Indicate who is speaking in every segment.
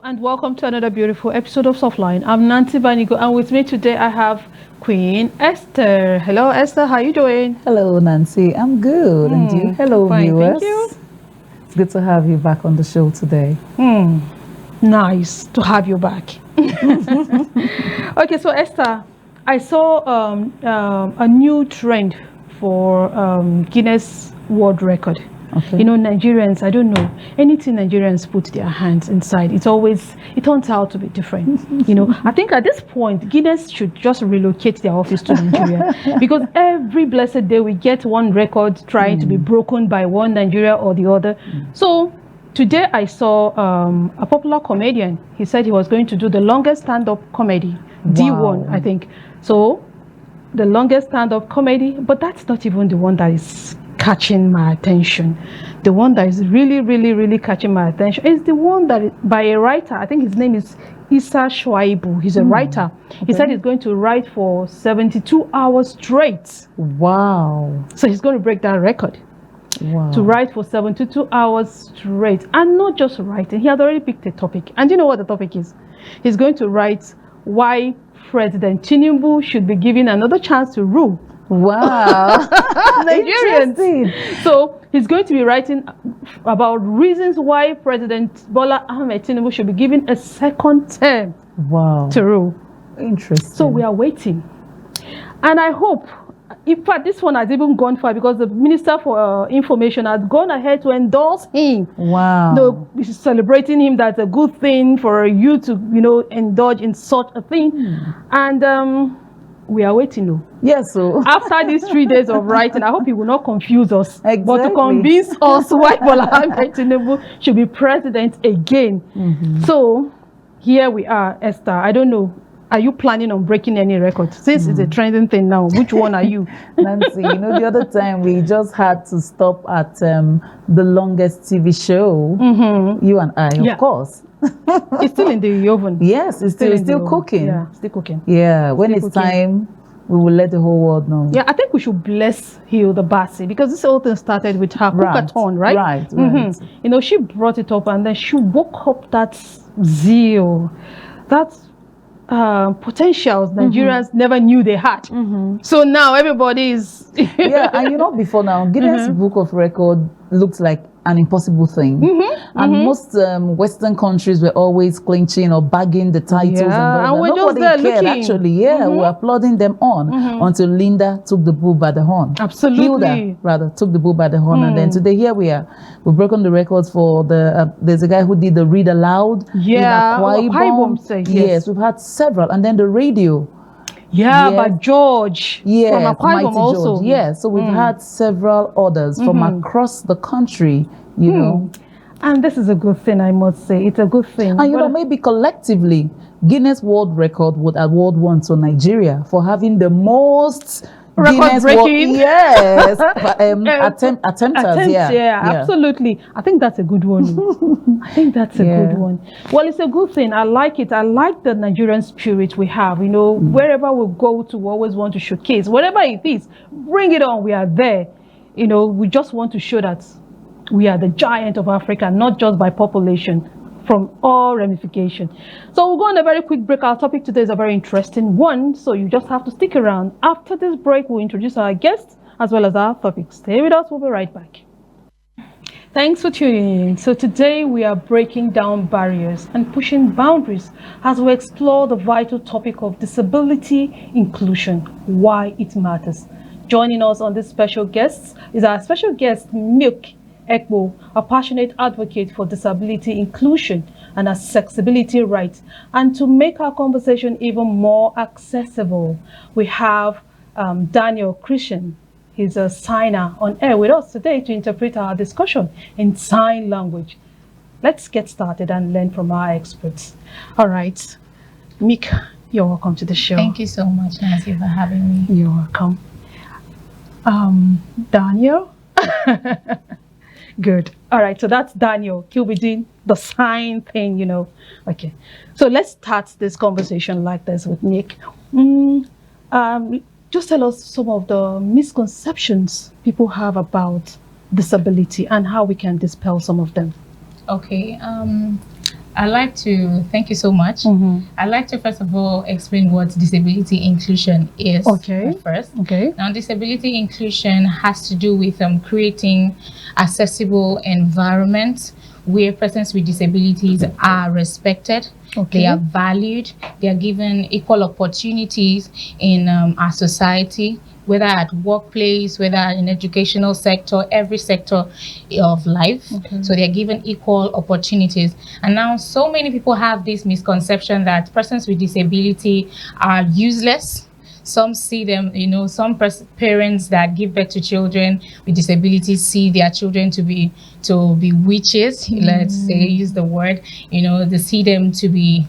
Speaker 1: and welcome to another beautiful episode of Softline. I'm Nancy Banigo, and with me today I have Queen Esther. Hello, Esther. How are you doing?
Speaker 2: Hello, Nancy. I'm good. And you? Hello,
Speaker 1: fine,
Speaker 2: viewers.
Speaker 1: thank you.
Speaker 2: It's good to have you back on the show today.
Speaker 1: Nice to have you back. Okay, so Esther, I saw a new trend for Guinness World Record.
Speaker 2: Okay.
Speaker 1: You know, Nigerians, I don't know, anything Nigerians put their hands inside, it turns out to be different. You know, I think at this point, Guinness should just relocate their office to Nigeria because every blessed day we get one record trying to be broken by one Nigeria or the other. So today I saw a popular comedian. He said he was going to do the longest stand-up comedy, D1, I think. So the longest stand-up comedy, but that's not even the one that is catching my attention. The one that is really catching my attention is the one that is by a writer. I think his name is Issa Shuaibu. He's a writer.
Speaker 2: Okay.
Speaker 1: He said he's going to write for 72 hours straight.
Speaker 2: Wow.
Speaker 1: So he's going to break that record.
Speaker 2: Wow.
Speaker 1: To write for 72 hours straight. And not just writing. He had already picked a topic. And you know what the topic is? He's going to write why President Tinubu should be given another chance to rule.
Speaker 2: Wow.
Speaker 1: Nigerians. So he's going to be writing about reasons why President Bola Ahmed Tinubu should be given a second term to rule.
Speaker 2: Interesting.
Speaker 1: So we are waiting. And I hope, in fact, this one has even gone far because the Minister for Information has gone ahead to endorse him.
Speaker 2: Wow.
Speaker 1: No, celebrating him. That's a good thing for you to, you know, indulge in such a thing. And we are waiting now.
Speaker 2: Yes, so
Speaker 1: after these 3 days of writing, I hope he will not confuse us.
Speaker 2: Exactly.
Speaker 1: But to convince us why Bola Ahmed Tinubu should be president again. So here we are, Esther. I don't know. Are you planning on breaking any record? Since it's a trending thing now, which one are you?
Speaker 2: Nancy, you know, the other time we just had to stop at the longest TV show. You and I, of course.
Speaker 1: It's still in the oven.
Speaker 2: Yes, it's still cooking.
Speaker 1: Yeah, still cooking.
Speaker 2: Yeah, when it's time, we will let the whole world know.
Speaker 1: Yeah, I think we should bless Hilda Bassi because this whole thing started with her cookathon, right?
Speaker 2: Right.
Speaker 1: You know, she brought it up and then she woke up that zeal, that potentials Nigerians never knew they had. So now everybody is
Speaker 2: yeah, and you know, before now, Guinness Book of Record looked like an impossible thing. And most Western countries were always clinching or bagging the titles.
Speaker 1: And we're
Speaker 2: nobody
Speaker 1: just there
Speaker 2: cared,
Speaker 1: looking.
Speaker 2: actually. Yeah, we're applauding them on until Linda took the bull by the horn.
Speaker 1: Absolutely.
Speaker 2: Hilda, rather, took the bull by the horn. And then today, here we are. We've broken the records for the, there's a guy who did the read aloud.
Speaker 1: Yeah,
Speaker 2: yes, we've had several. And then the radio.
Speaker 1: Yeah, but George from Akwa Ibom also.
Speaker 2: Yeah, so we've had several orders from across the country, you know.
Speaker 1: And this is a good thing, I must say. It's a good thing.
Speaker 2: And you know, maybe collectively, Guinness World Record would award one to Nigeria for having the most
Speaker 1: record breaking.
Speaker 2: Yes. Attempters.
Speaker 1: Yeah, absolutely. I think that's a good one. I think that's a good one. Well, it's a good thing. I like it. I like the Nigerian spirit we have. You know, wherever we go to, we always want to showcase. Whatever it is, bring it on. We are there. You know, we just want to show that we are the giant of Africa, not just by population, from all ramifications. So we'll go on a very quick break. Our topic today is a very interesting one, so you just have to stick around. After this break, we'll introduce our guests as well as our topic. Stay with us. We'll be right back. Thanks for tuning in. So today we are breaking down barriers and pushing boundaries as we explore the vital topic of disability inclusion, why it matters. Joining us on this special guest is our special guest, Meek Ekpo, a passionate advocate for disability inclusion and accessibility rights. And to make our conversation even more accessible, we have Daniel Christian. He's a signer on air with us today to interpret our discussion in sign language. Let's get started and learn from our experts. All right, Meek, you're welcome to the show.
Speaker 3: Thank you so much, Nancy, for having me.
Speaker 1: You're welcome. Daniel? Good. All right, so that's Daniel. He'll be doing the sign thing, you know. Okay, so let's start this conversation like this with Meek. Just tell us some of the misconceptions people have about disability and how we can dispel some of them.
Speaker 3: Okay. I'd like to thank you so much. I'd like to first of all explain what disability inclusion is.
Speaker 1: Okay.
Speaker 3: First.
Speaker 1: Okay.
Speaker 3: Now, disability inclusion has to do with creating accessible environments where persons with disabilities are respected, they are valued, they are given equal opportunities in our society, whether at workplace, whether in educational sector, every sector of life. So they are given equal opportunities. And now so many people have this misconception that persons with disability are useless. Some see them, some parents that give birth to children with disabilities see their children to be witches, let's say, use the word, they see them to be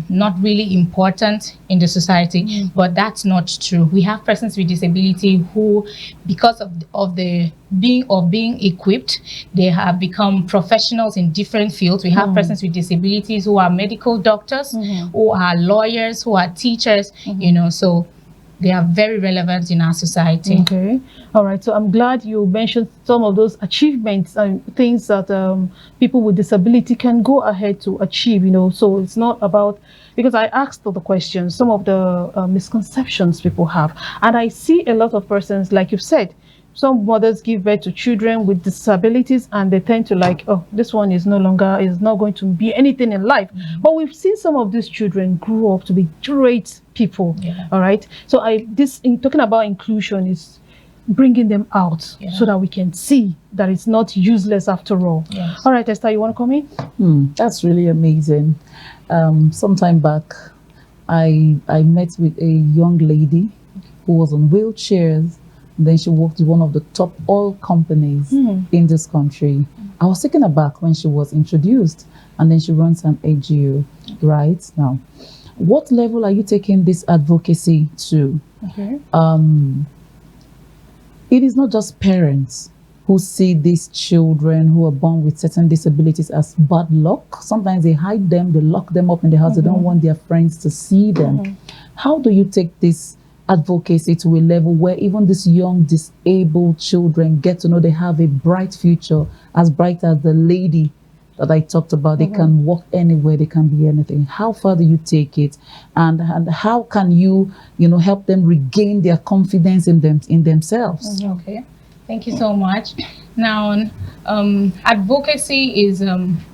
Speaker 3: not really important in the society, but that's not true. We have persons with disability who, because of being equipped, they have become professionals in different fields. We have persons with disabilities who are medical doctors, who are lawyers, who are teachers, so they are very relevant in our society.
Speaker 1: Okay. All right. So I'm glad you mentioned some of those achievements and things that people with disability can go ahead to achieve, So it's not about, because I asked the questions, some of the misconceptions people have. And I see a lot of persons, like you've said, some mothers give birth to children with disabilities and they tend to like, oh, this one is not going to be anything in life. But we've seen some of these children grow up to be great people. All right. So talking about inclusion is bringing them out so that we can see that it's not useless after all. All right, Esther, you want to come in?
Speaker 2: That's really amazing. Sometime back, I met with a young lady who was on wheelchairs. Then she worked with one of the top oil companies in this country. I was taken aback when she was introduced, and then she runs an NGO right now. What level are you taking this advocacy to?
Speaker 1: Okay.
Speaker 2: It is not just parents who see these children who are born with certain disabilities as bad luck. Sometimes they hide them, they lock them up in the house, they don't want their friends to see them. How do you take this advocacy to a level where even these young disabled children get to know they have a bright future, as bright as the lady that I talked about? They can walk anywhere, they can be anything. How far do you take it, and how can you help them regain their confidence in themselves?
Speaker 3: Okay, thank you so much. Now, advocacy is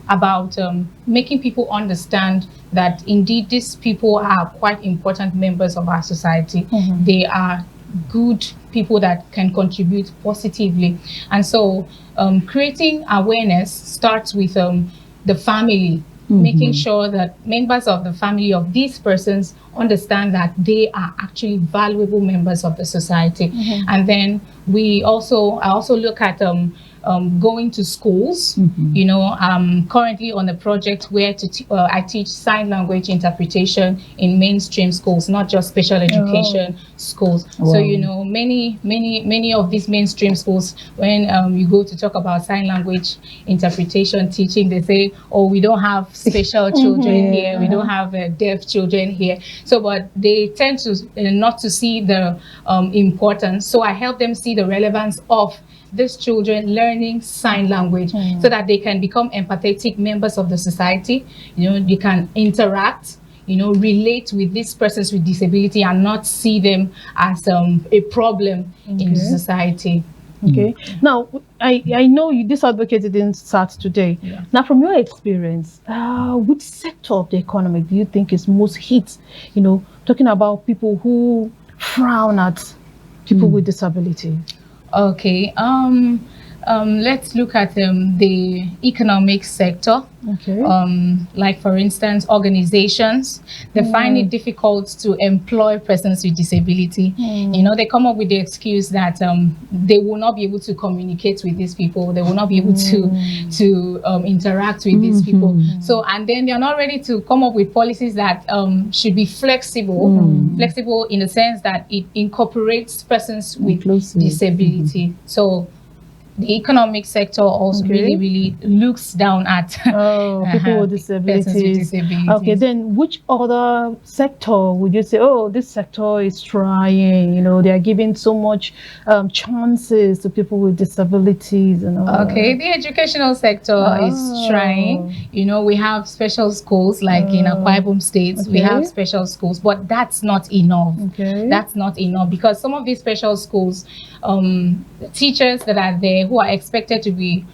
Speaker 3: about making people understand that indeed these people are quite important members of our society. They are good people that can contribute positively. And so creating awareness starts with the family, making sure that members of the family of these persons understand that they are actually valuable members of the society. And then I also look at going to schools. I'm currently on a project where I teach sign language interpretation in mainstream schools, not just special education schools.
Speaker 2: Wow.
Speaker 3: So many of these mainstream schools, when you go to talk about sign language interpretation teaching, they say, oh, we don't have special children here, we don't have deaf children here. So but they tend to not to see the importance. So I help them see the relevance of these children learning sign language so that they can become empathetic members of the society. They can interact, relate with these persons with disability and not see them as a problem in the society.
Speaker 1: Okay. Now, I know this advocacy didn't start today. Now, from your experience, which sector of the economy do you think is most hit? Talking about people who frown at people with disability.
Speaker 3: Okay. Let's look at the economic sector.
Speaker 1: Okay.
Speaker 3: Like for instance, organizations, they find it difficult to employ persons with disability. They come up with the excuse that they will not be able to communicate with these people. They will not be able to interact with these people. So, and then they're not ready to come up with policies that should be flexible. Flexible in the sense that it incorporates persons with disability. So the economic sector also really looks down at
Speaker 1: people with
Speaker 3: persons with disabilities.
Speaker 1: Okay, then which other sector would you say, oh, this sector is trying, you know, they are giving so much chances to people with disabilities and all
Speaker 3: Okay, the educational sector is trying. You know, we have special schools like in Akwa Ibom State, we have special schools, but that's not enough. That's not enough, because some of these special schools, the teachers that are there who are expected to be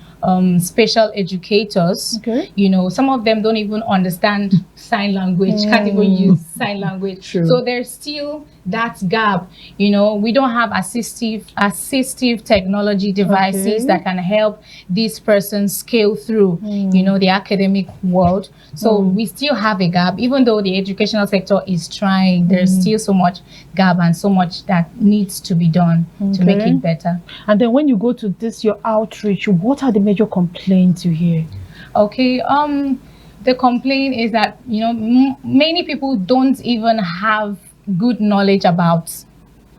Speaker 3: special educators, you know, some of them don't even understand sign language, can't even use sign language. So there's still that gap. You know, we don't have assistive technology devices that can help these persons scale through, you know, the academic world. So we still have a gap, even though the educational sector is trying. There's still so much gap and so much that needs to be done to make it better.
Speaker 1: And then when you go to this, your outreach, what are the major complaints you hear?
Speaker 3: Okay, the complaint is that, you know, many people don't even have good knowledge about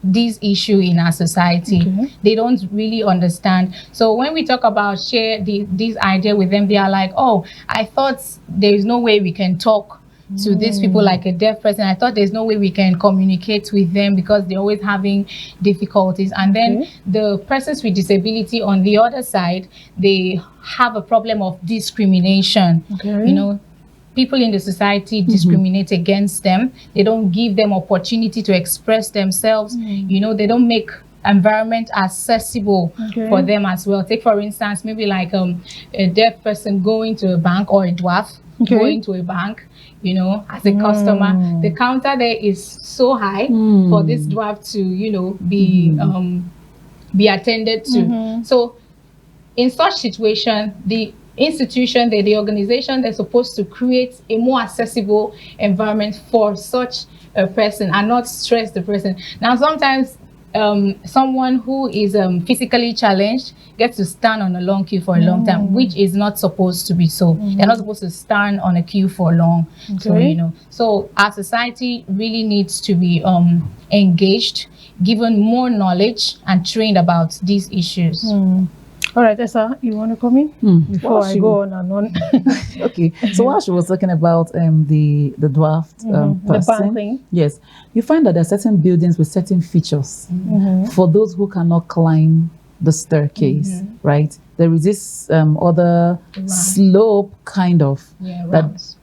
Speaker 3: this issue in our society. They don't really understand. So when we talk about share this idea with them, they are like, oh, I thought there is no way we can talk to these people like a deaf person. I thought there's no way we can communicate with them because they're always having difficulties. And then the persons with disability on the other side, they have a problem of discrimination. You know, people in the society discriminate against them. They don't give them opportunity to express themselves. You know, they don't make environment accessible for them as well. Take for instance, maybe like a deaf person going to a bank, or a dwarf going to a bank, you know, as a customer. The counter there is so high for this dwarf to, you know, be attended to. So in such situation, the institution, the organization, they're supposed to create a more accessible environment for such a person and not stress the person. Now, sometimes someone who is physically challenged gets to stand on a long queue for a long time, which is not supposed to be so. They're not supposed to stand on a queue for long. So, you know, so our society really needs to be engaged, given more knowledge and trained about these issues.
Speaker 1: All right, Esa, you want to come in before I go on and on?
Speaker 2: Okay, so while she was talking about the dwarf person,
Speaker 1: the thing.
Speaker 2: Yes, you find that there are certain buildings with certain features for those who cannot climb the staircase, right? There is this other slope kind of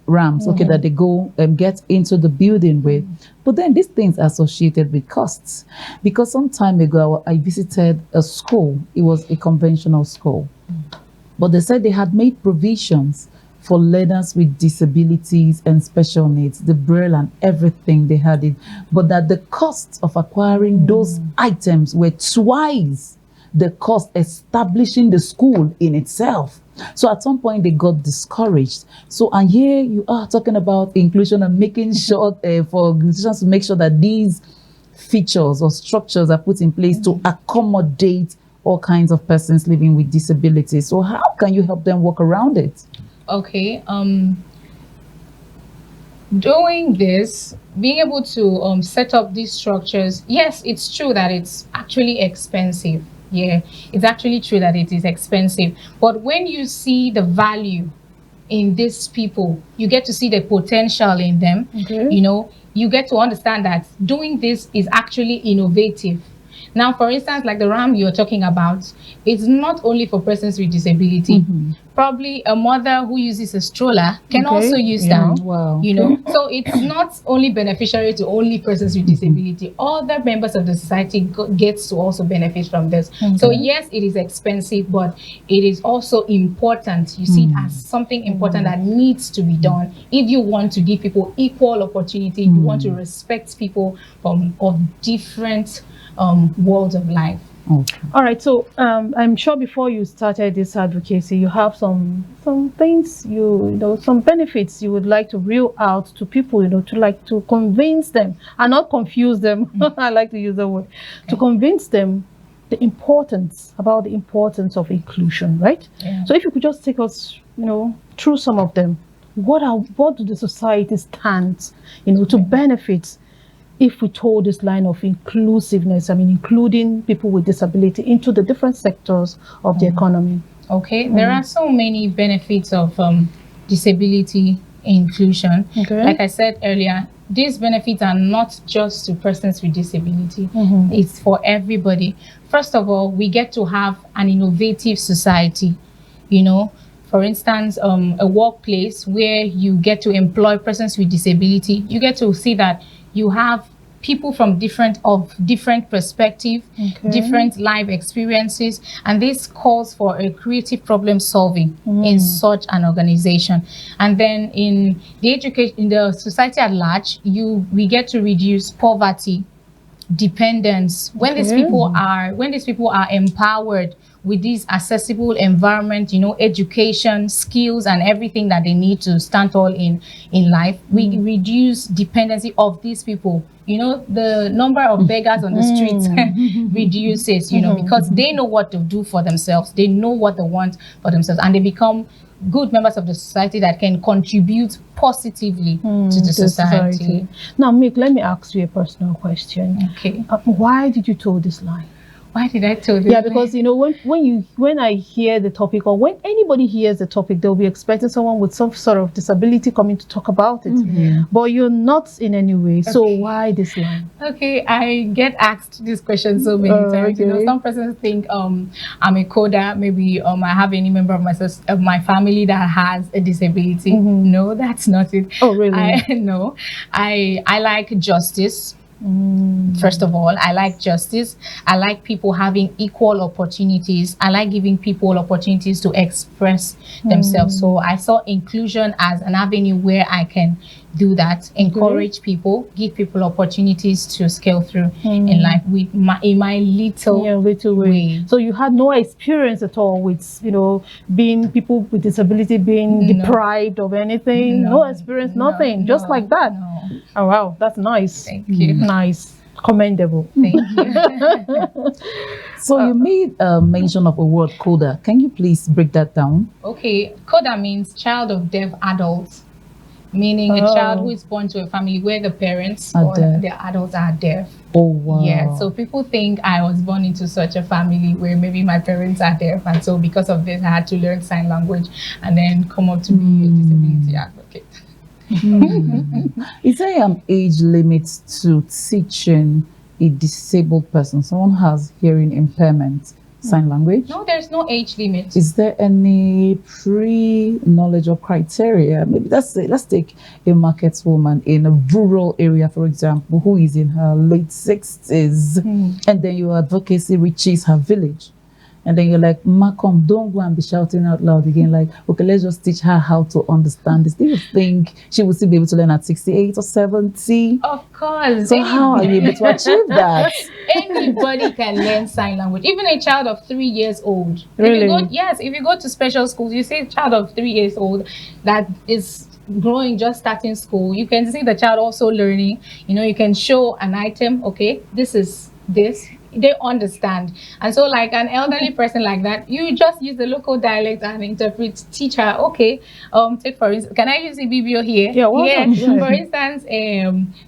Speaker 2: ramps, okay, that they go and get into the building with. But then these things are associated with costs, because some time ago I visited a school. It was a conventional school, but they said they had made provisions for learners with disabilities and special needs, the braille and everything, they had it, but that the cost of acquiring those items were twice the cost establishing the school in itself. So at some point they got discouraged. So, and here you are talking about inclusion and making sure for organizations to make sure that these features or structures are put in place to accommodate all kinds of persons living with disabilities. So how can you help them work around it? Okay,
Speaker 3: doing this, being able to set up these structures, yes, it's true that it's actually expensive. Yeah, it's actually true that it is expensive. But when you see the value in these people, you get to see the potential in them. You know, you get to understand that doing this is actually innovative. Now, for instance, like the RAM you're talking about, it's not only for persons with disability. Probably a mother who uses a stroller can also use that. You know, so it's not only beneficiary to only persons with disability. Other members of the society gets to also benefit from this. So yes, it is expensive, but it is also important. You see it as something important that needs to be done. If you want to give people equal opportunity, you want to respect people of different worlds of life.
Speaker 1: All right, so I'm sure before you started this advocacy, you have some things, you know, some benefits you would like to reel out to people, you know, to convince them and not confuse them. I like to use the word to convince them the importance of inclusion, right? So if you could just take us, you know, through some of them, what do the society stand, you know, to benefit if we told this line of inclusiveness, I mean, including people with disability into the different sectors of the economy?
Speaker 3: Okay, there are so many benefits of disability inclusion.
Speaker 1: Okay.
Speaker 3: Like I said earlier, these benefits are not just to persons with disability. It's for everybody. First of all, we get to have an innovative society. You know, for instance, a workplace where you get to employ persons with disability, you get to see that you have people from different perspective, different life experiences, and this calls for a creative problem solving in such an organization. And then in the education, in the society at large, we get to reduce poverty, dependence. When these people are empowered with this accessible environment, you know, education, skills, and everything that they need to stand tall in life, we reduce dependency of these people. You know, the number of beggars on the streets reduces, you know, because they know what to do for themselves. They know what they want for themselves, and they become good members of the society that can contribute positively to the society.
Speaker 1: Now, Meek, let me ask you a personal question.
Speaker 3: Okay.
Speaker 1: Why did you tell this line?
Speaker 3: Why did I tell this?
Speaker 1: Yeah, because you know, when I hear the topic, or when anybody hears the topic, they'll be expecting someone with some sort of disability coming to talk about it. But you're not in any way. So why this line?
Speaker 3: Okay, I get asked this question so many times. You know, some persons think I'm a coder. Maybe I have any member of my family that has a disability. No, that's not it.
Speaker 1: Oh, really?
Speaker 3: No, I like justice. First of all, I like justice. I like people having equal opportunities. I like giving people opportunities to express themselves. So I saw inclusion as an avenue where I can do that, encourage people, give people opportunities to scale through in life with in my little way.
Speaker 1: So you had no experience at all with, you know, being people with disability being deprived of anything? No experience, nothing, just like that?
Speaker 3: No.
Speaker 1: Oh, wow, that's nice.
Speaker 3: Thank you.
Speaker 1: Nice. Commendable.
Speaker 3: Thank you.
Speaker 2: So you made a mention of a word coda. Can you please break that down?
Speaker 3: Okay, coda means child of deaf adults, meaning a child who is born to a family where the parents or the adults are deaf.
Speaker 2: Oh, wow.
Speaker 3: Yeah, so people think I was born into such a family where maybe my parents are deaf, and so because of this I had to learn sign language and then come up to be a disability advocate.
Speaker 2: Is there an age limit to teaching a disabled person, someone has hearing impairment, sign language?
Speaker 3: No, there's no age limit.
Speaker 2: Is there any pre-knowledge or criteria? Maybe let's take a market woman in a rural area, for example, who is in her late 60s, and then your advocacy reaches her village. And then you're like, Malcolm, don't go and be shouting out loud again. Like, okay, let's just teach her how to understand this. Do you think she will still be able to learn at 68 or 70?
Speaker 3: Of course.
Speaker 2: So how are you able to achieve that?
Speaker 3: Anybody can learn sign language, even a child of 3 years old.
Speaker 1: Really?
Speaker 3: If you go to special schools, you see a child of 3 years old that is growing, just starting school. You can see the child also learning. You know, you can show an item, okay, this is this. They understand. And so like an elderly person like that, you just use the local dialect and interpret, teach her, okay, take for instance, can I use the BBO here?
Speaker 1: Yeah,
Speaker 3: For instance,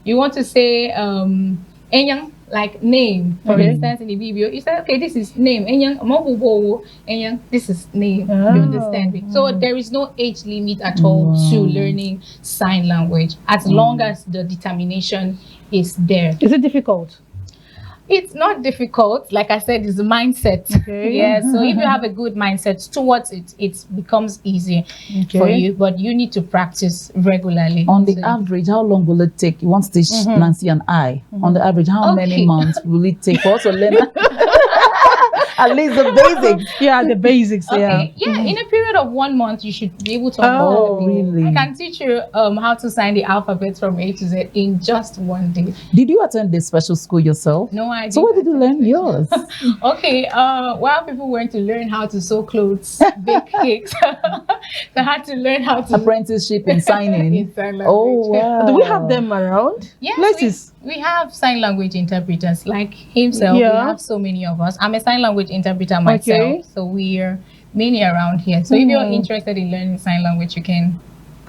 Speaker 3: you want to say Enyang, like name, for instance, in the BBO, you say, okay, this is name, Enyang, Enyang, this is name. You understand me? So there is no age limit at all to learning sign language, as long as the determination is there.
Speaker 1: Is it difficult?
Speaker 3: It's not difficult. Like I said, it's a mindset.
Speaker 1: Okay.
Speaker 3: Yeah. So if you have a good mindset towards it, it becomes easy for you. But you need to practice regularly.
Speaker 2: On the average, how long will it take? You want to teach Nancy and I. On the average, how many months will it take for us to learn at least the basics?
Speaker 1: Yeah, the basics.
Speaker 3: Okay. Yeah. In a period of 1 month, you should be able to.
Speaker 2: Oh, really?
Speaker 3: I can teach you how to sign the alphabet from A to Z in just 1 day.
Speaker 2: Did you attend this special school yourself?
Speaker 3: No, I didn't.
Speaker 2: So where did you learn yours?
Speaker 3: Okay, while people went to learn how to sew clothes, bake cakes, they had to learn how to
Speaker 2: apprenticeship in signing.
Speaker 3: in sign language.
Speaker 2: Oh, wow.
Speaker 1: Do we have them around?
Speaker 3: Yes, we have sign language interpreters like himself. We have so many of us. I'm a sign language interpreter myself, so we're many around here. So if you're interested in learning sign language, you can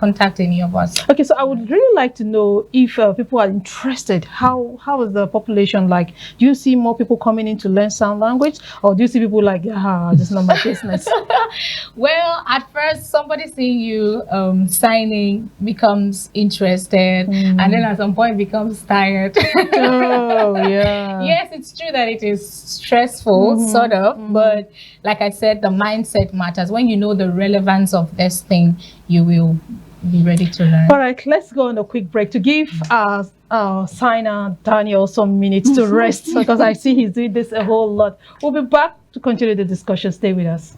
Speaker 3: contact any of us.
Speaker 1: Okay, so I would really like to know if people are interested. How is the population like? Do you see more people coming in to learn sign language, or do you see people like, this is not my business?
Speaker 3: Well, at first, somebody seeing you signing becomes interested, and then at some point becomes tired.
Speaker 1: Oh, yeah.
Speaker 3: Yes, it's true that it is stressful, sort of, but like I said, the mindset matters. When you know the relevance of this thing, you will be ready to learn.
Speaker 1: All right, let's go on a quick break to give our signer Daniel some minutes to rest, because I see he's doing this a whole lot. We'll be back to continue the discussion. Stay with us.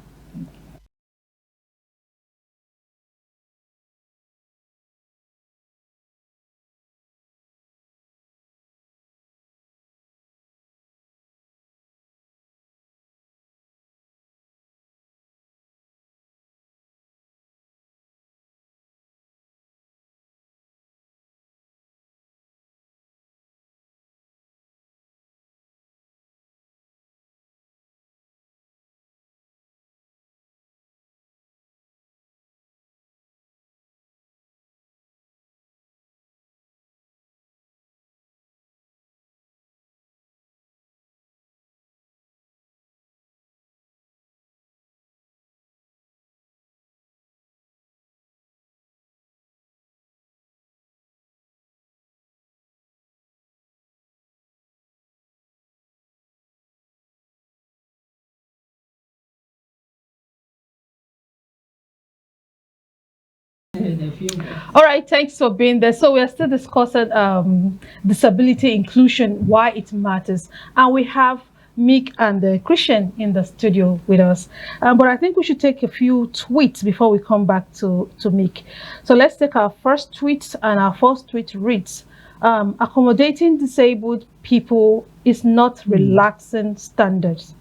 Speaker 1: All right, thanks for being there. So we are still discussing disability inclusion, why it matters, and we have Meek and Christian in the studio with us. But I think we should take a few tweets before we come back to Meek. So let's take our first tweet, and our first tweet reads, accommodating disabled people is not relaxing standards.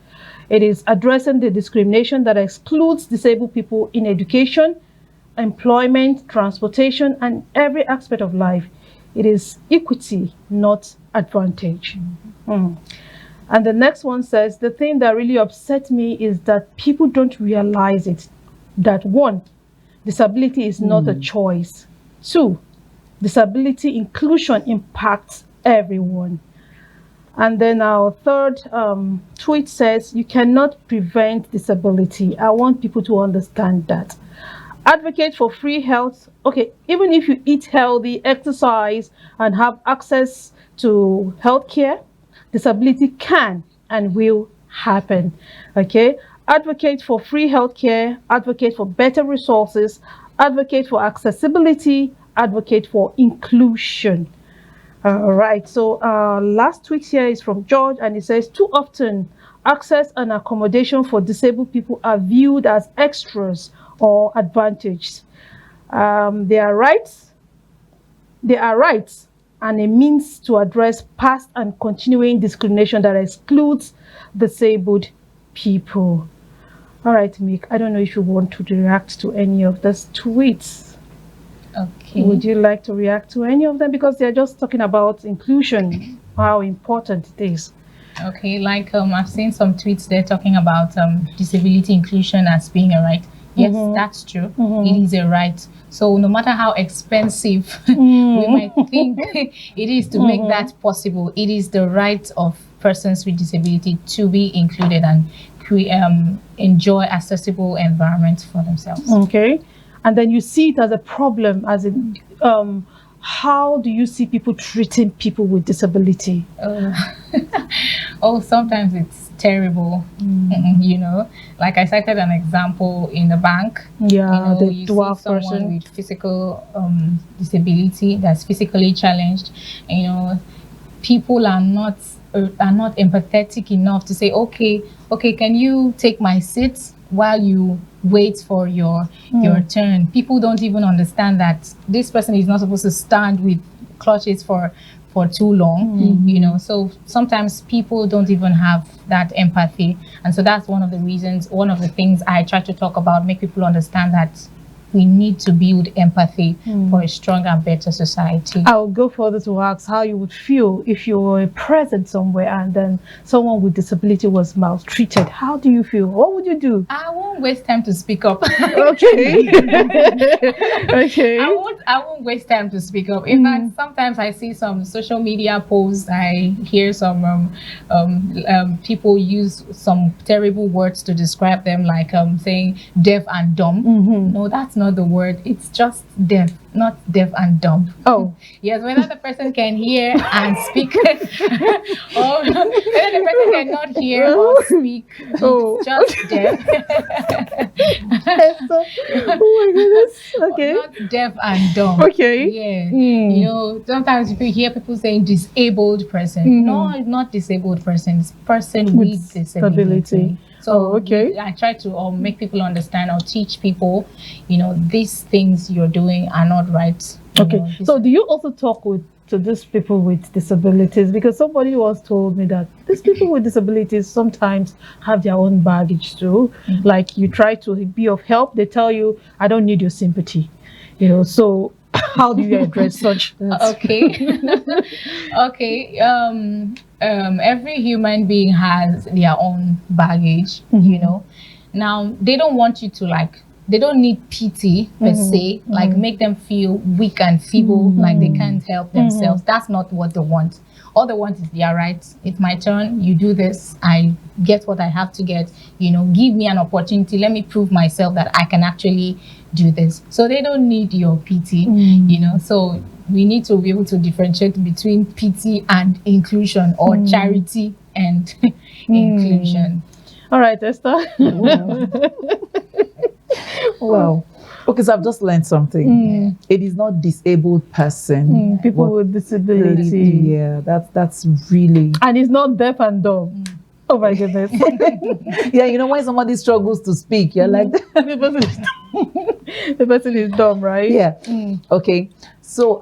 Speaker 1: It is addressing the discrimination that excludes disabled people in education, employment, transportation, and every aspect of life. It is equity, not advantage. And the next one says, the thing that really upsets me is that people don't realize it. That one, disability is not a choice. Two, disability inclusion impacts everyone. And then our third tweet says, you cannot prevent disability. I want people to understand that. Advocate for free health. Okay, even if you eat healthy, exercise, and have access to healthcare, disability can and will happen. Okay, advocate for free healthcare, advocate for better resources, advocate for accessibility, advocate for inclusion. All right, so last tweet here is from George, and it says, too often access and accommodation for disabled people are viewed as extras or advantages. They are rights and a means to address past and continuing discrimination that excludes disabled people. All right, Meek, I don't know if you want to react to any of these tweets.
Speaker 3: Okay.
Speaker 1: Would you like to react to any of them? Because they're just talking about inclusion, how important it is.
Speaker 3: Okay, like I've seen some tweets there talking about disability inclusion as being a right. Yes, that's true. It is a right. So no matter how expensive we might think it is to make that possible, it is the right of persons with disability to be included and enjoy accessible environments for themselves.
Speaker 1: Okay. And then you see it as a problem, as in, how do you see people treating people with disability?
Speaker 3: Oh, sometimes it's terrible. You know, like I cited an example in the bank.
Speaker 1: Yeah,
Speaker 3: you know,
Speaker 1: the dwarf
Speaker 3: someone
Speaker 1: person
Speaker 3: with physical disability that's physically challenged. And, you know, people are not empathetic enough to say, okay, can you take my seat while you wait for your turn? People don't even understand that this person is not supposed to stand with clutches for too long, you know. So sometimes people don't even have that empathy, and so that's one of the reasons, one of the things I try to talk about, make people understand that we need to build empathy for a stronger and better society.
Speaker 1: I'll go further to ask how you would feel if you were present somewhere and then someone with disability was maltreated. How do you feel? What would you do?
Speaker 3: I won't waste time to speak up.
Speaker 1: Okay. Okay.
Speaker 3: I won't waste time to speak up. In fact, sometimes I see some social media posts. I hear some people use some terrible words to describe them, like saying deaf and dumb. No, that's not the word. It's just deaf, not deaf and dumb.
Speaker 1: Oh.
Speaker 3: Yes, whether the person can hear and speak, or whether the person cannot hear or speak,
Speaker 1: Oh.
Speaker 3: it's just deaf.
Speaker 1: Oh my goodness. Okay.
Speaker 3: Not deaf and dumb.
Speaker 1: Okay.
Speaker 3: Yeah. You know, sometimes you hear people saying disabled person. No, it's not disabled person. It's person with disability. So
Speaker 1: okay.
Speaker 3: I try to make people understand or teach people, you know, these things you're doing are not right.
Speaker 1: Okay. So do you also talk to these people with disabilities? Because somebody once told me that these people with disabilities sometimes have their own baggage too. Like you try to be of help, they tell you, I don't need your sympathy. You know, so how do you address such things?
Speaker 3: Okay. Okay. Every human being has their own baggage, you know. Now, they don't want you to they don't need pity per se, like make them feel weak and feeble, like they can't help themselves. That's not what they want. All they want is their rights. It's my turn, you do this, I get what I have to get, you know, give me an opportunity, let me prove myself that I can actually do this. So they don't need your pity, you know. So we need to be able to differentiate between pity and inclusion, or charity and inclusion.
Speaker 1: All right, Esther.
Speaker 2: Wow. Okay, so I've just learned something. It is not disabled person.
Speaker 1: People with disability.
Speaker 2: Yeah, that's really.
Speaker 1: And it's not deaf and dumb. Oh my goodness.
Speaker 2: Yeah, you know, when somebody struggles to speak, you're like,
Speaker 1: the person is dumb, right?
Speaker 2: yeah. Okay. So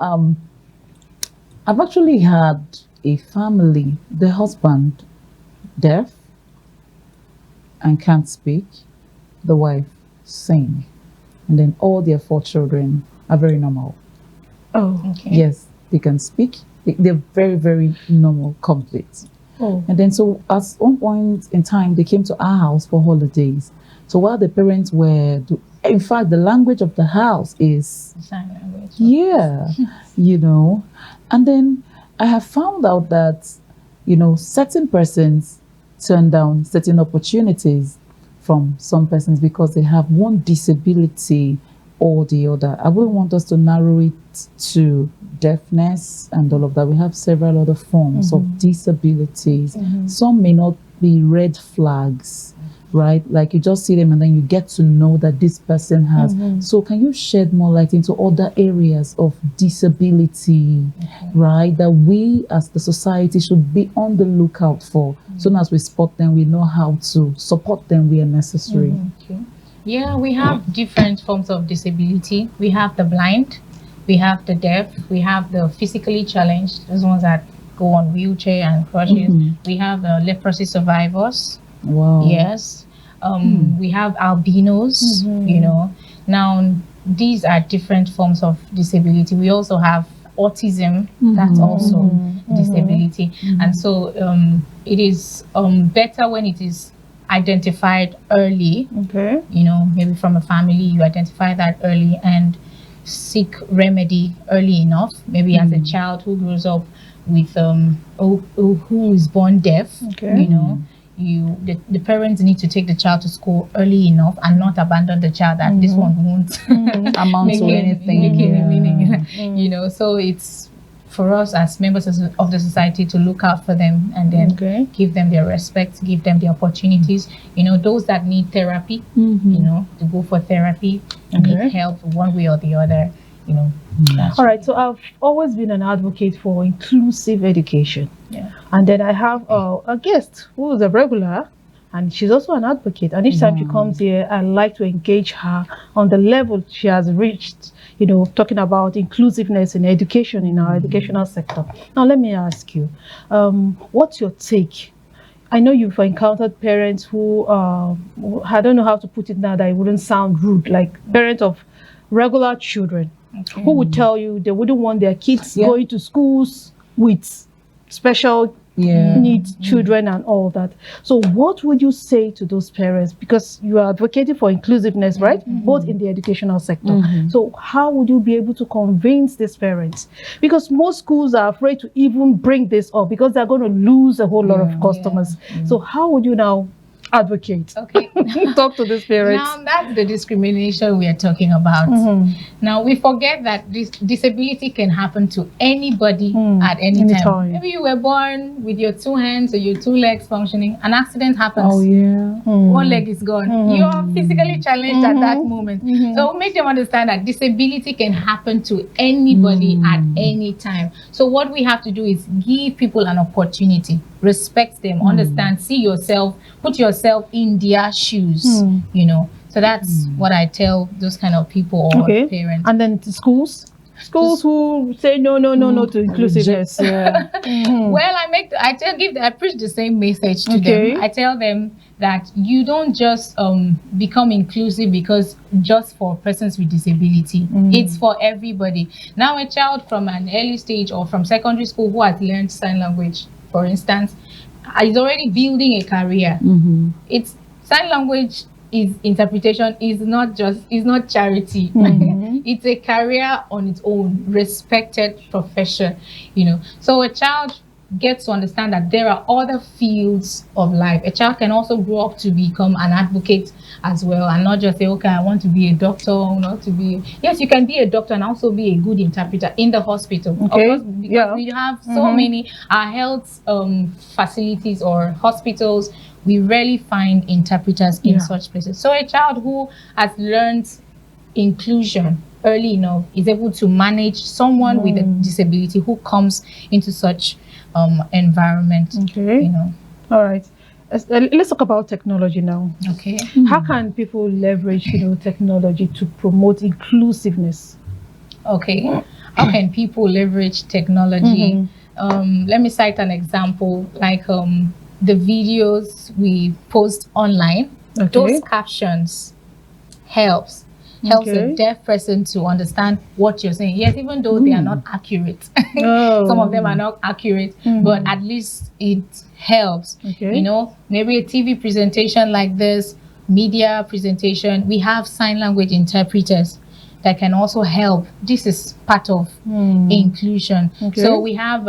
Speaker 2: I've actually had a family, the husband deaf and can't speak, the wife sing, and then all their 4 children are very normal.
Speaker 1: Oh.
Speaker 3: Okay.
Speaker 2: Yes, they can speak. They're very, very normal, complete.
Speaker 1: Oh.
Speaker 2: And then so at one point in time, they came to our house for holidays. So while the parents were, in fact, the language of the house is
Speaker 3: Sign language.
Speaker 2: yeah, you know. And then I have found out that, you know, certain persons turn down certain opportunities from some persons because they have one disability or the other. I wouldn't want us to narrow it to deafness and all of that. We have several other forms of disabilities. Some may not be red flags, right? Like you just see them and then you get to know that this person has. So can you shed more light into other areas of disability, right? That we as the society should be on the lookout for. Soon as we spot them, we know how to support them where necessary.
Speaker 3: Okay. Yeah, we have different forms of disability. We have the blind, we have the deaf, we have the physically challenged, those ones that go on wheelchair and crutches. We have the leprosy survivors.
Speaker 2: Wow.
Speaker 3: Yes. We have albinos, you know. Now, these are different forms of disability. We also have autism, that's also disability. And so it is better when it is identified early.
Speaker 1: Okay.
Speaker 3: You know, maybe from a family, you identify that early and seek remedy early enough. Maybe as a child who grows up with who is born deaf, you know, the parents need to take the child to school early enough and not abandon the child that this one won't
Speaker 2: Amount to anything.
Speaker 3: You know. So it's for us as members of the society to look out for them and then give them their respect, give them the opportunities. You know, those that need therapy, you know, to go for therapy, need help one way or the other, you know.
Speaker 1: All right, so I've always been an advocate for inclusive education.
Speaker 3: Yeah.
Speaker 1: And then I have a guest who is a regular, and she's also an advocate. And each time she comes here, I like to engage her on the level she has reached, you know, talking about inclusiveness in education, in our educational sector. Now, let me ask you, what's your take? I know you've encountered parents who, I don't know how to put it now that it wouldn't sound rude, like parents of regular children
Speaker 3: Okay.
Speaker 1: who would tell you they wouldn't want their kids
Speaker 2: Yeah.
Speaker 1: going to schools with special
Speaker 2: Yeah.
Speaker 1: needs children and all that. So what would you say to those parents? Because you are advocating for inclusiveness, right? Both in the educational sector. So how would you be able to convince these parents? Because most schools are afraid to even bring this up because they're going to lose a whole lot of customers. So how would you now advocate?
Speaker 3: Okay.
Speaker 1: Talk to these parents.
Speaker 3: Now that's the discrimination we are talking about. Now we forget that this disability can happen to anybody at any time. Maybe you were born with your 2 hands or your 2 legs functioning. An accident happens.
Speaker 2: Oh yeah.
Speaker 3: 1 leg is gone. You're physically challenged at that moment. So make them understand that disability can happen to anybody at any time. So what we have to do is give people an opportunity, respect them, understand, see yourself, put yourself in their shoes, you know. So that's what I tell those kind of people or parents.
Speaker 1: And then to schools who say no to inclusiveness.
Speaker 3: Well, I preach the same message to them. I tell them that you don't just become inclusive because just for persons with disability. It's for everybody. Now a child from an early stage or from secondary school who has learned sign language, for instance, is already building a career. It's sign language interpretation is not charity. It's a career on its own, respected profession, you know. So a child gets to understand that there are other fields of life. A child can also grow up to become an advocate as well, and not just say, okay, I want to be a doctor, yes, you can be a doctor and also be a good interpreter in the hospital. Of course, because we have so many health facilities or hospitals, we rarely find interpreters in such places. So a child who has learned inclusion early enough is able to manage someone with a disability who comes into such environment. You know.
Speaker 1: All right. Let's talk about technology now.
Speaker 3: Okay.
Speaker 1: How can people leverage, technology to promote inclusiveness?
Speaker 3: Okay. How can people leverage technology? Let me cite an example, like the videos we post online. Those captions helps a deaf person to understand what you're saying. Yes, even though they are not accurate. Some of them are not accurate, but at least it helps. You know, maybe a TV presentation like this, media presentation, we have sign language interpreters that can also help. This is part of inclusion. So we have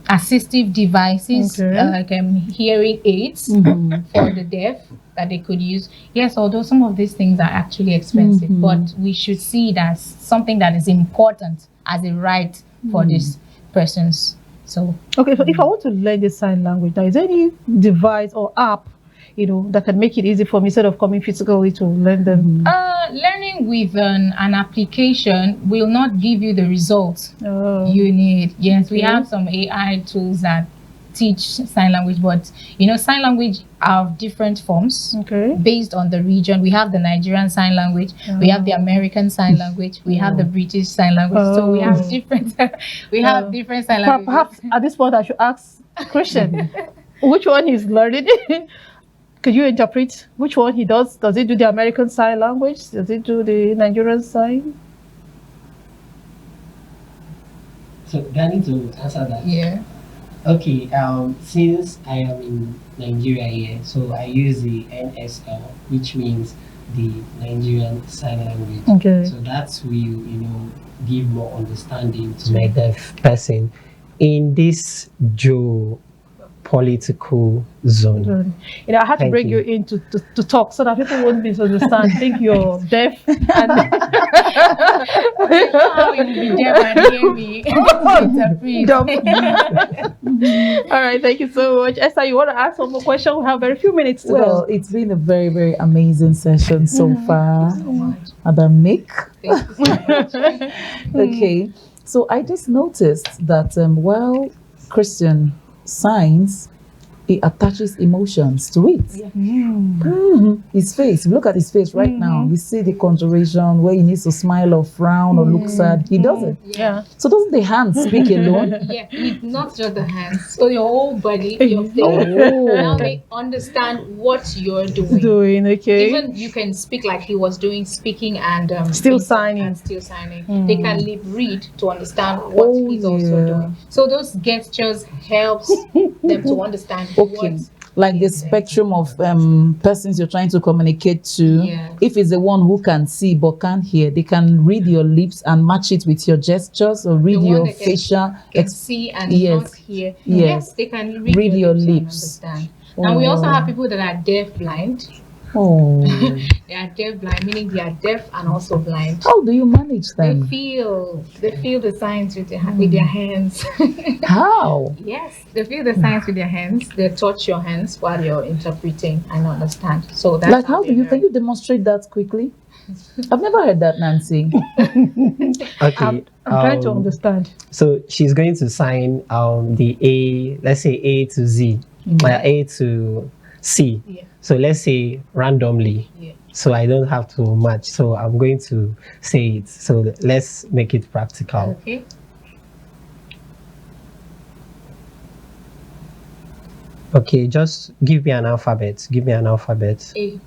Speaker 3: assistive devices, like hearing aids for the deaf that they could use. Yes, although some of these things are actually expensive, but we should see it as something that is important as a right for these persons. So
Speaker 1: okay, so if I want to learn the sign language, is there any device or app that can make it easy for me instead of coming physically to learn them?
Speaker 3: Learning with an application will not give you the results you need. Yes, we have some AI tools that teach sign language, but sign language are of different forms based on the region. We have the Nigerian sign language, we have the American sign language, we have the British sign language. So we have different different sign languages.
Speaker 1: Perhaps at this point I should ask Christian which one he's learning. Could you interpret which one he does? Does he do the American Sign Language? Does he do the Nigerian Sign?
Speaker 4: So, do I need to answer that?
Speaker 3: Yeah.
Speaker 4: Okay, since I am in Nigeria here, so I use the NSL, which means the Nigerian Sign Language.
Speaker 1: Okay.
Speaker 4: So that will, give more understanding to my deaf person in this political zone.
Speaker 1: I had to bring you in to talk so that people won't misunderstand. Think you're deaf. And
Speaker 3: how you be deaf and hear me?
Speaker 1: All right, thank you so much. Esther, you want to ask one more question? We have very few minutes to
Speaker 2: go. It's been a very, very amazing session so far. Madam Meek.
Speaker 3: Thank you so much.
Speaker 2: Okay, so I just noticed that while Christian signs he attaches emotions to it. His face, look at his face right now. You see the conjuration where he needs to smile or frown or look sad. He doesn't.
Speaker 1: Yeah.
Speaker 2: So doesn't the hands speak alone?
Speaker 3: Yeah, it's not just the hands. So your whole body, your face.
Speaker 2: Oh.
Speaker 3: Now they understand what you're doing.
Speaker 1: Okay.
Speaker 3: Even you can speak like he was doing, speaking and
Speaker 1: Still signing.
Speaker 3: and still signing. They can lip read to understand what he's also doing. So those gestures helps them to understand
Speaker 2: Okay.
Speaker 3: what.
Speaker 2: Like the spectrum of persons you're trying to communicate to.
Speaker 3: Yeah.
Speaker 2: If it's the one who can see but can't hear, they can read your lips and match it with your gestures or read
Speaker 3: The one
Speaker 2: your
Speaker 3: that
Speaker 2: facial
Speaker 3: can see and
Speaker 2: yes.
Speaker 3: not hear.
Speaker 2: Yes.
Speaker 3: Yes, they can read your lips. And understand. And we also have people that are deaf blind.
Speaker 2: Oh.
Speaker 3: They are deaf blind, meaning they are deaf and also blind.
Speaker 2: How do you manage
Speaker 3: They
Speaker 2: them?
Speaker 3: feel the signs with their hands.
Speaker 2: How?
Speaker 3: Yes, they feel the signs with their hands. They touch your hands while you're interpreting and understand. So that's
Speaker 2: Like how do you
Speaker 3: learn.
Speaker 2: can you demonstrate that quickly? I've never heard that, Nancy.
Speaker 4: Okay.
Speaker 1: I'm trying to understand.
Speaker 4: So she's going to sign the A, let's say A to Z, A to C.
Speaker 3: Yeah.
Speaker 4: So let's say randomly.
Speaker 3: Yeah.
Speaker 4: So I don't have to match. So I'm going to say it. So let's make it practical.
Speaker 3: Okay.
Speaker 4: Okay, just give me an alphabet. Give me an alphabet.
Speaker 3: A.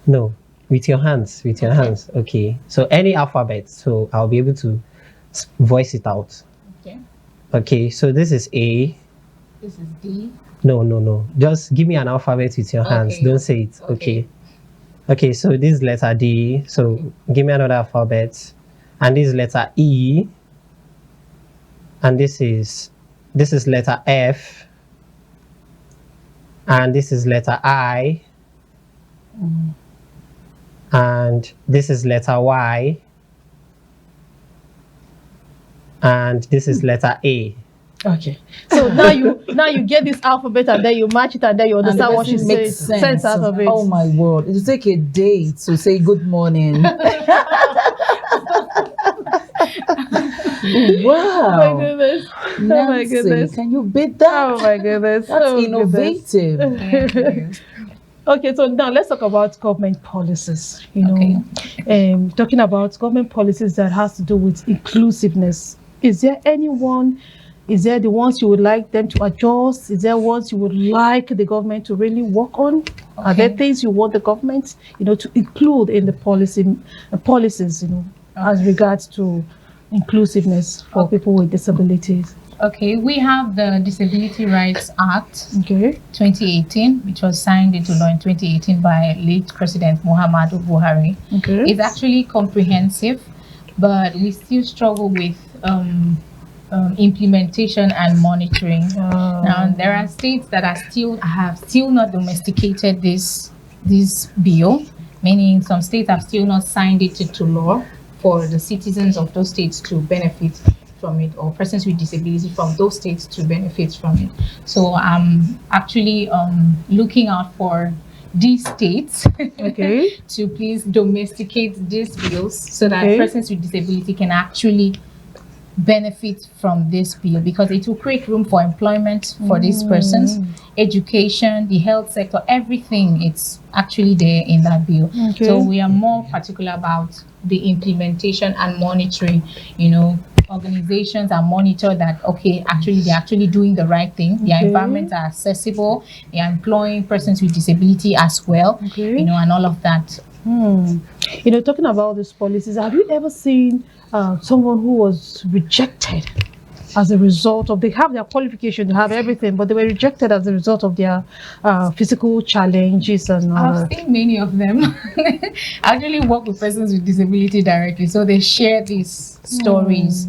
Speaker 4: No, with your hands. With your hands. Okay. So any alphabet. So I'll be able to voice it out.
Speaker 3: Okay.
Speaker 4: Okay. So this is A.
Speaker 3: This is D.
Speaker 4: No. Just give me an alphabet with your hands.
Speaker 3: Okay.
Speaker 4: Don't say it. Okay. Okay. So this is letter D. So give me another alphabet. And this is letter E. And this is letter F. And this is letter I. And this is letter Y. And this is letter A.
Speaker 1: Okay. So now you get this alphabet and then you match it and then you understand what she
Speaker 2: makes
Speaker 1: says. Sense out of it.
Speaker 2: Oh my word. It will take a day to say good morning. Wow.
Speaker 1: Oh my goodness. Oh my
Speaker 2: Nancy,
Speaker 1: goodness.
Speaker 2: can you beat that?
Speaker 1: Oh my goodness.
Speaker 2: That's
Speaker 1: Oh,
Speaker 2: innovative.
Speaker 1: goodness. Okay, so now let's talk about government policies. Talking about government policies that has to do with inclusiveness. Is there the ones you would like them to adjust? Is there ones you would like the government to really work on? Okay. Are there things you want the government, to include in the policies, as regards to inclusiveness for people with disabilities?
Speaker 3: Okay, we have the Disability Rights Act 2018, which was signed into law in 2018 by late President Muhammadu Buhari.
Speaker 1: Okay.
Speaker 3: It's actually comprehensive, but we still struggle with implementation and monitoring. Now, there are states that have still not domesticated this bill, meaning some states have still not signed it to law for the citizens of those states to benefit from it, or persons with disability from those states to benefit from it. So I'm actually looking out for these states to please domesticate these bills so that persons with disability can actually benefit from this bill, because it will create room for employment for these persons, education, the health sector, everything. It's actually there in that bill. So we are more particular about the implementation and monitoring. Organizations are monitored that they're actually doing the right thing. Their environments are accessible. They are employing persons with disability as well. And all of that.
Speaker 1: Talking about these policies, have you ever seen someone who was rejected as a result of, they have their qualification, they have everything, but they were rejected as a result of their physical challenges and
Speaker 3: I've seen many of them. I actually work with persons with disability directly, so they share these stories.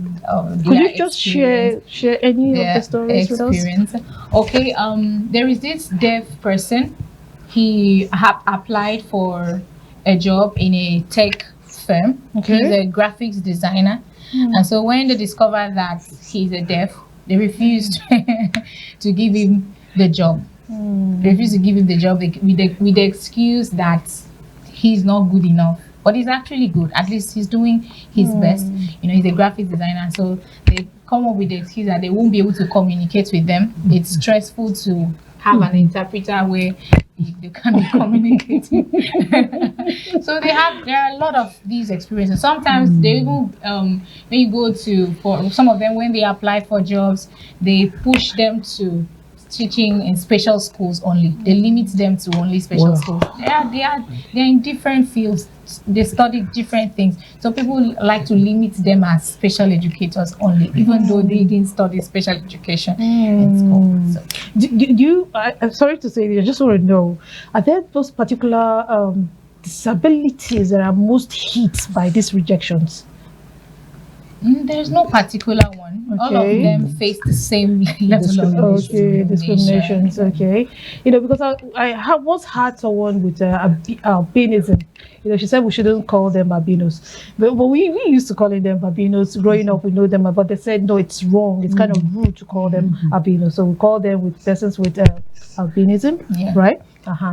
Speaker 1: Could you just share any of the stories with us?
Speaker 3: Okay, there is this deaf person. He applied for a job in a tech firm. He's a graphics designer. And so when they discovered that he's a deaf, they refused to give him the job. They refused to give him the job with the excuse that he's not good enough. But he's actually good. At least he's doing his best. He's a graphics designer. So they come up with the excuse that they won't be able to communicate with them. It's stressful to have an interpreter where they can be communicating. So there are a lot of these experiences. Sometimes they even when you go to, for some of them, when they apply for jobs, they push them to teaching in special schools only. They limit them to only special schools. They're in different fields. They study different things. So people like to limit them as special educators only, even though they didn't study special education in school. So.
Speaker 1: Do you? I'm sorry to say this. I just want to know: are there those particular disabilities that are most hit by these rejections?
Speaker 3: There's no particular one.
Speaker 1: Okay.
Speaker 3: All of them face the same level of
Speaker 1: discriminations. Okay, because I once had someone with albinism. She said we shouldn't call them albinos, but we used to calling them albinos. Growing up, we know them, but they said no, it's wrong. It's kind of rude to call them albinos, so we call them with persons with albinism, right?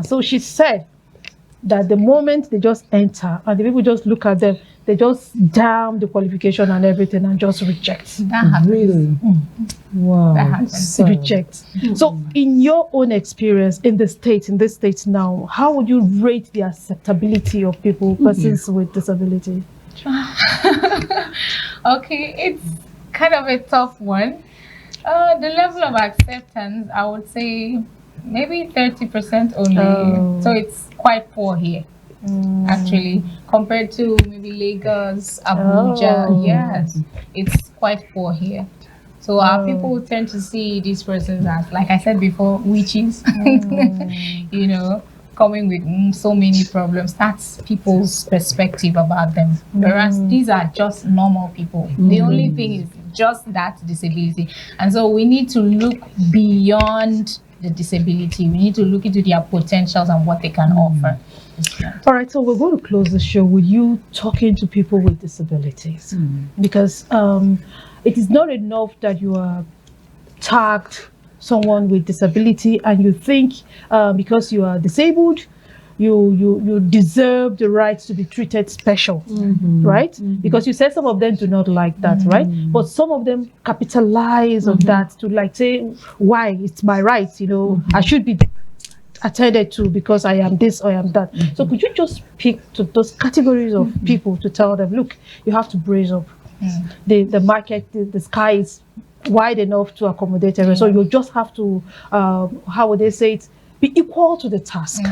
Speaker 1: So she said that the moment they just enter and the people just look at them, they just damn the qualification and everything and just reject.
Speaker 3: That happens.
Speaker 2: Really? Wow.
Speaker 3: That happens.
Speaker 1: Reject. So in your own experience in this state now, how would you rate the acceptability of persons with disability?
Speaker 3: Okay, it's kind of a tough one. The level of acceptance, I would say maybe 30% only. So it's quite poor here. Actually, compared to maybe Lagos, Abuja, yes, it's quite poor here. So our people tend to see these persons as, like I said before, witches, coming with so many problems. That's people's perspective about them. Whereas these are just normal people. The only thing is just that disability. And so we need to look beyond the disability. We need to look into their potentials and what they can offer.
Speaker 1: All right, so we're going to close the show with you talking to people with disabilities, because it is not enough that you are tagged someone with disability and you think because you are disabled, you deserve the right to be treated special, right? Because you said some of them do not like that, right? But some of them capitalize on that to like say, why it's my right, I should be attended to because I am this or I am that. So could you just speak to those categories of people to tell them, look, you have to brace up. The market, the sky is wide enough to accommodate everyone. So you just have to, how would they say it, be equal to the task,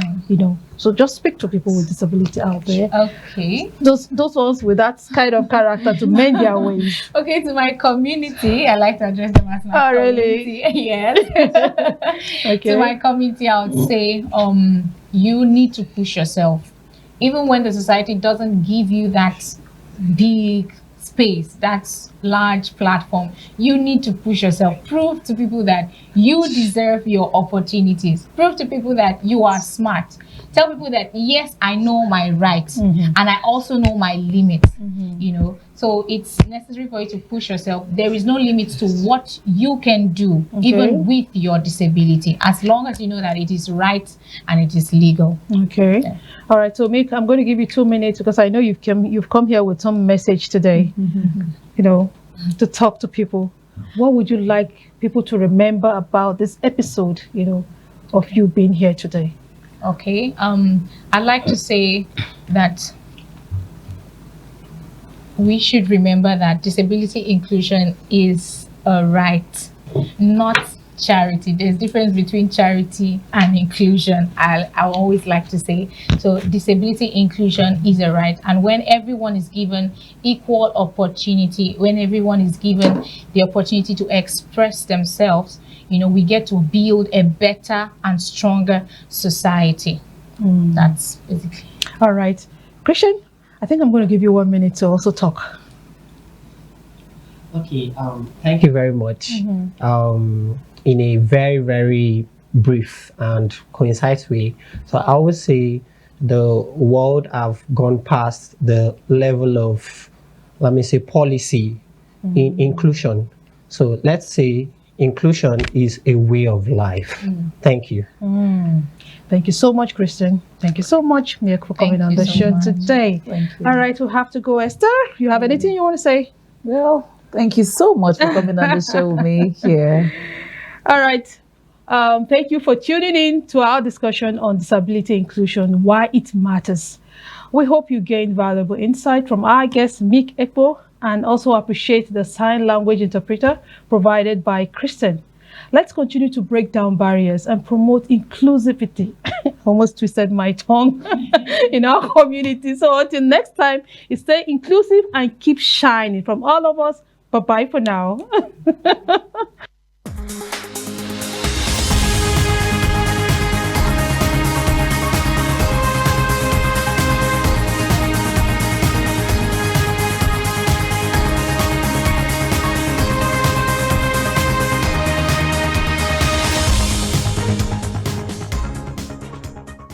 Speaker 1: So just speak to people with disability out there.
Speaker 3: Okay.
Speaker 1: Those ones with that kind of character to mend their ways.
Speaker 3: Okay, to my community, I like to address them as my community.
Speaker 1: Really?
Speaker 3: Yes. Okay. To my community, I would say, you need to push yourself. Even when the society doesn't give you that big space, that large platform, you need to push yourself. Prove to people that you deserve your opportunities. Prove to people that you are smart. Tell people that, yes, I know my rights and I also know my limits, So it's necessary for you to push yourself. There is no limit to what you can do, even with your disability, as long as you know that it is right and it is legal.
Speaker 1: Okay. Yeah. All right. So, Meek, I'm going to give you 2 minutes because I know you've come here with some message today, to talk to people. What would you like people to remember about this episode, of you being here today?
Speaker 3: Okay. I'd like to say that we should remember that disability inclusion is a right, not charity. There's a difference between charity and inclusion. I always like to say. So disability inclusion is a right. And when everyone is given equal opportunity, when everyone is given the opportunity to express themselves, we get to build a better and stronger society. That's basically.
Speaker 1: All right. Christian, I think I'm going to give you 1 minute to also talk.
Speaker 4: Okay. Thank you very much. In a very, very brief and concise way. So I always say the world have gone past the level of, let me say, policy in inclusion. So let's say inclusion is a way of life. Thank you.
Speaker 1: Thank you so much, Christian. Thank you so much, Meek, for coming on the show today. All right, we have to go. Esther, you have anything you want to say?
Speaker 2: Well, thank you so much for coming on the show with me. Yeah.
Speaker 1: All right. Thank you for tuning in to our discussion on disability inclusion, why it matters. We hope you gained valuable insight from our guest, Meek Ekpo, and also appreciate the sign language interpreter provided by Kristen. Let's continue to break down barriers and promote inclusivity. Almost twisted my tongue in our community. So until next time, stay inclusive and keep shining. From all of us, bye-bye for now.